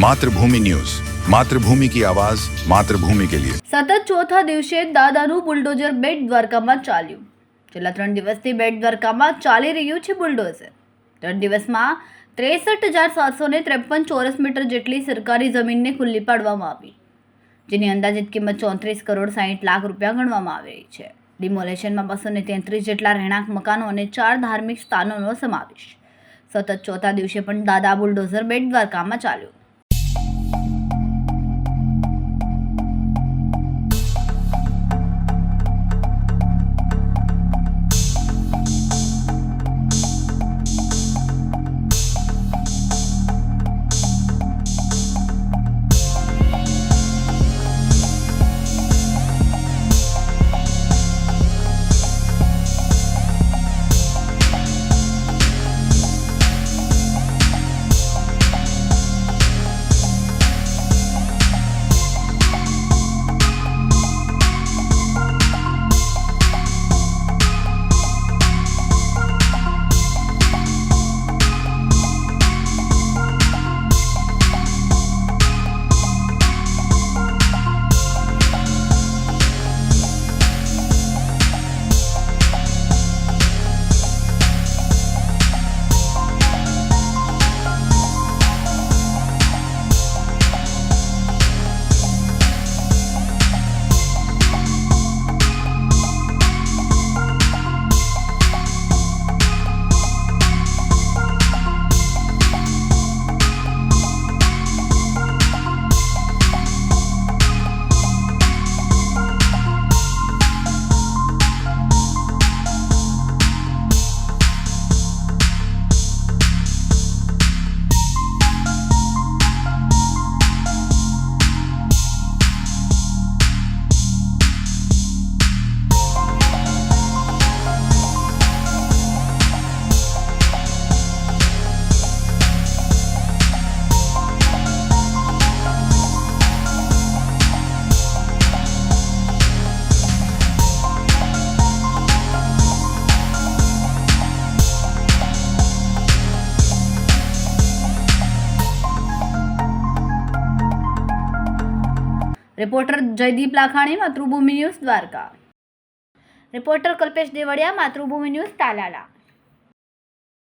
मातृभूमि न्यूज, मातृभूमि की आवाज, मातृभूमि के लिए। સતત ચોથા દિવસે દાદાનું બુલડોઝર બેટ દ્વારકામાં ચાલ્યું। છેલ્લા 3 દિવસથી બેટ દ્વારકામાં ચાલી રહ્યું છે બુલડોઝર। 3 દિવસમાં 63,753 ચોરસ મીટર જેટલી સરકારી જમીનને ખુલ્લી પાડવામાં આવી, જેની અંદાજિત કિંમત 34 કરોડ 60 લાખ રૂપિયા ગણવામાં આવી રહી છે। ડિમોલેશનમાં 233 જેટલા રહેણાંક મકાનો અને 4 ધાર્મિક સ્થાનોનો સમાવેશ। સતત ચોથા દિવસે પણ દાદા બુલડોઝર બેટ દ્વારકામાં ચાલ્યું। रिपोर्टर जयदीप लाखाणी, मातृभूमि न्यूज द्वारका। रिपोर्टर कल्पेश देवड़िया, मातृभूमि न्यूज तालाला।